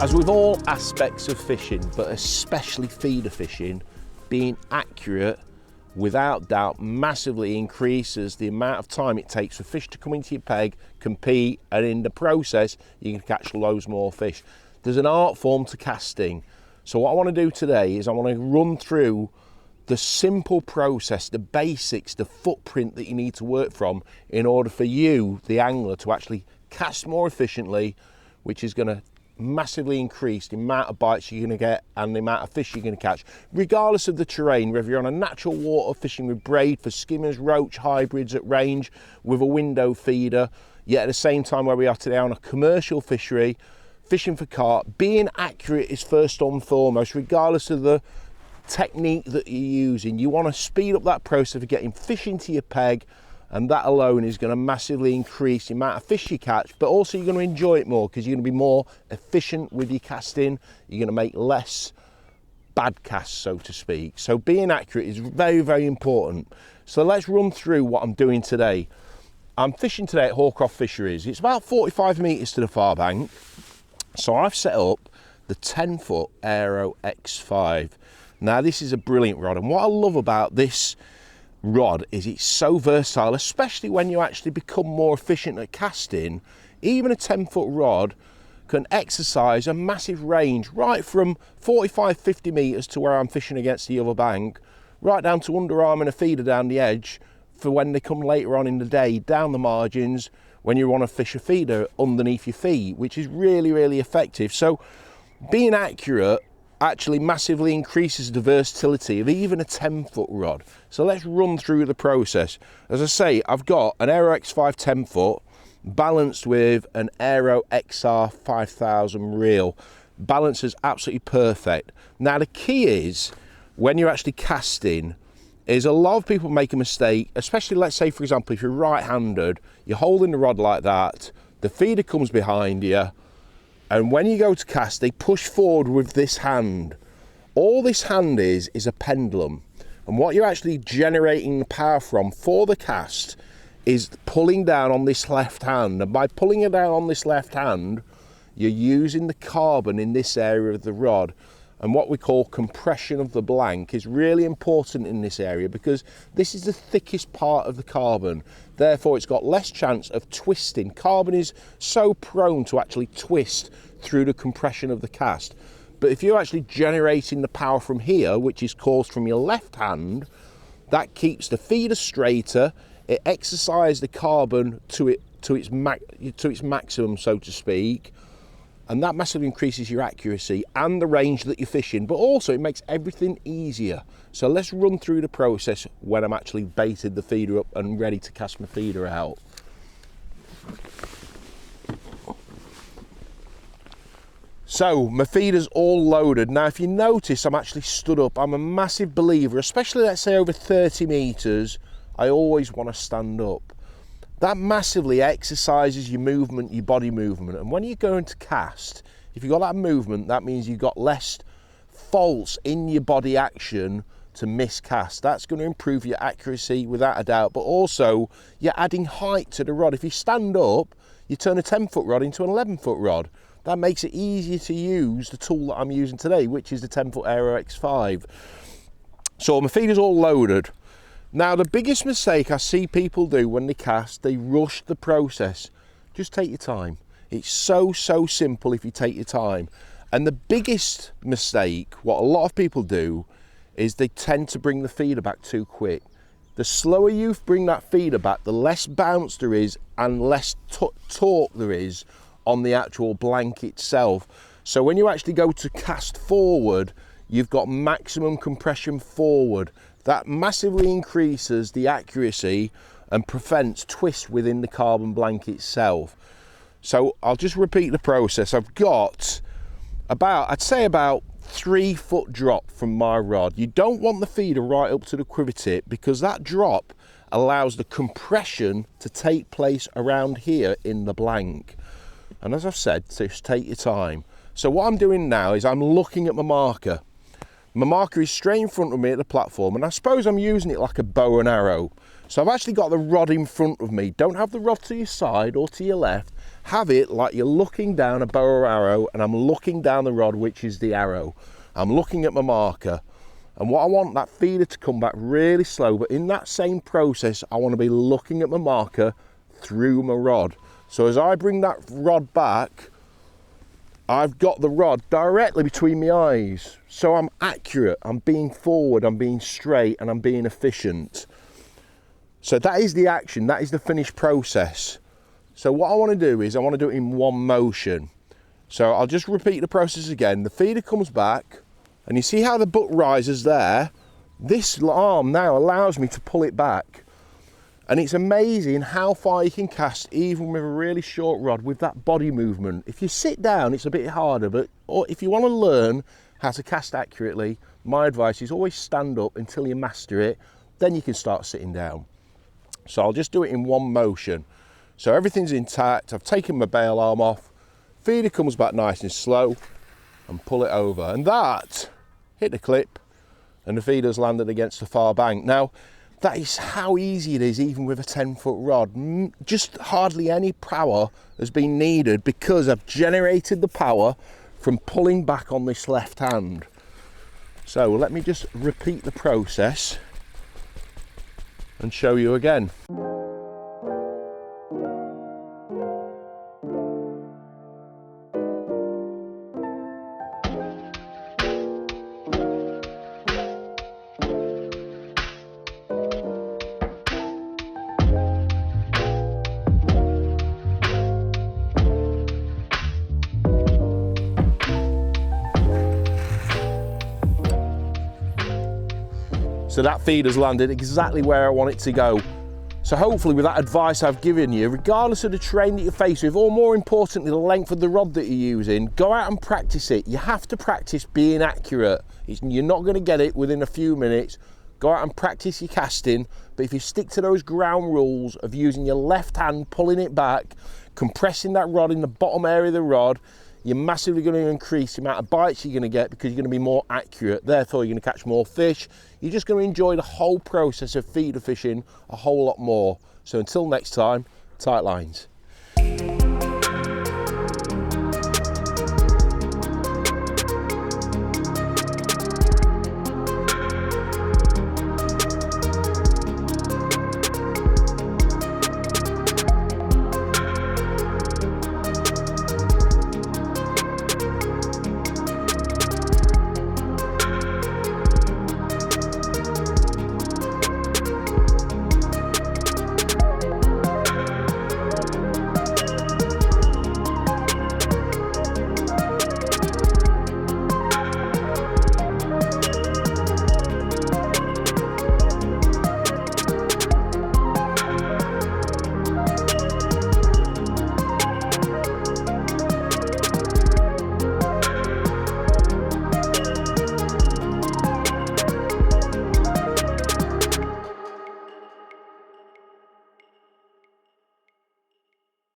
As with all aspects of fishing, but especially feeder fishing, being accurate without doubt massively increases the amount of time it takes for fish to come into your peg, compete, and in the process you can catch loads more fish. There's an art form to casting. So what I want to do today is I want to run through the simple process, the basics, the footprint that you need to work from in order for you, the angler, to actually cast more efficiently, which is going to massively increase the amount of bites you're going to get and the amount of fish you're going to catch, regardless of the terrain, whether you're on a natural water fishing with braid for skimmers, roach, hybrids at range, with a window feeder, yet at the same time where we are today on a commercial fishery, fishing for carp. Being accurate is first and foremost, regardless of the technique that you're using. You want to speed up that process of getting fish into your peg, and that alone is going to massively increase the amount of fish you catch, but also you're going to enjoy it more because you're going to be more efficient with your casting. You're going to make less bad casts, so to speak. So being accurate is very, very important. So let's run through what I'm doing today. I'm fishing today at Hawcroft Fisheries. It's about 45 metres to the far bank. So I've set up the 10-foot Aero X5. Now this is a brilliant rod, and what I love about this rod is it's so versatile, especially when you actually become more efficient at casting. Even a 10-foot rod can exercise a massive range, right from 45-50 metres to where I'm fishing against the other bank, right down to underarm and a feeder down the edge for when they come later on in the day, down the margins, when you want to fish a feeder underneath your feet, which is really, really effective. So being accurate actually massively increases the versatility of even a 10-foot rod. So let's run through the process. As I say, I've got an Aero X5 10-foot balanced with an Aero XR 5000 reel. Balance is absolutely perfect. Now the key is, when you're actually casting, is a lot of people make a mistake, especially let's say for example if you're right-handed, you're holding the rod like that, the feeder comes behind you, and when you go to cast, they push forward with this hand. All this hand is a pendulum. And what you're actually generating the power from for the cast is pulling down on this left hand. And by pulling it down on this left hand, you're using the carbon in this area of the rod. And what we call compression of the blank is really important in this area because this is the thickest part of the carbon. Therefore, it's got less chance of twisting. Carbon is so prone to actually twist through the compression of the cast. But if you're actually generating the power from here, which is caused from your left hand, that keeps the feeder straighter. It exercises the carbon to its maximum, so to speak. And that massively increases your accuracy and the range that you're fishing, but also it makes everything easier. So let's run through the process when I'm actually baited the feeder up and ready to cast my feeder out. So my feeder's all loaded. Now if you notice, I'm actually stood up. I'm a massive believer, especially let's say over 30 metres, I always want to stand up. That massively exercises your movement, your body movement. And when you're going to cast, if you've got that movement, that means you've got less faults in your body action to miscast. That's going to improve your accuracy without a doubt, but also you're adding height to the rod. If you stand up, you turn a 10-foot rod into an 11-foot rod. That makes it easier to use the tool that I'm using today, which is the 10-foot Aero X5. So my feeder's all loaded. Now the biggest mistake I see people do when they cast, they rush the process. Just take your time. It's so simple if you take your time. And the biggest mistake, what a lot of people do, is they tend to bring the feeder back too quick. The slower you bring that feeder back, the less bounce there is and less torque there is on the actual blank itself. So when you actually go to cast forward, you've got maximum compression forward. That massively increases the accuracy and prevents twist within the carbon blank itself. So I'll just repeat the process. I've got I'd say about 3 foot drop from my rod. You don't want the feeder right up to the quiver tip because that drop allows the compression to take place around here in the blank. And as I've said, just take your time. So what I'm doing now is I'm looking at my marker. My marker is straight in front of me at the platform, and I suppose I'm using it like a bow and arrow. So I've actually got the rod in front of me. Don't have the rod to your side or to your left. Have it like you're looking down a bow or arrow, and I'm looking down the rod, which is the arrow. I'm looking at my marker. And what I want that feeder to come back really slow, but in that same process, I want to be looking at my marker through my rod. So as I bring that rod back, I've got the rod directly between my eyes. So I'm accurate, I'm being forward, I'm being straight, and I'm being efficient. So that is the action, that is the finished process. So what I want to do is I want to do it in one motion. So I'll just repeat the process again. The feeder comes back, and you see how the butt rises there? This arm now allows me to pull it back. And it's amazing how far you can cast even with a really short rod with that body movement. If you sit down, it's a bit harder, but if you want to learn how to cast accurately, my advice is always stand up until you master it, then you can start sitting down. So I'll just do it in one motion. So everything's intact, I've taken my bail arm off, feeder comes back nice and slow, and pull it over. And that hit the clip, and the feeder's landed against the far bank. Now, that is how easy it is, even with a 10-foot rod. Just hardly any power has been needed because I've generated the power from pulling back on this left hand. So let me just repeat the process and show you again. So that feeder's landed exactly where I want it to go. So hopefully with that advice I've given you, regardless of the terrain that you're faced with, or more importantly, the length of the rod that you're using, go out and practice it. You have to practice being accurate. You're not going to get it within a few minutes. Go out and practice your casting, but if you stick to those ground rules of using your left hand, pulling it back, compressing that rod in the bottom area of the rod, you're massively going to increase the amount of bites you're going to get because you're going to be more accurate. Therefore, you're going to catch more fish. You're just going to enjoy the whole process of feeder fishing a whole lot more. So until next time, tight lines.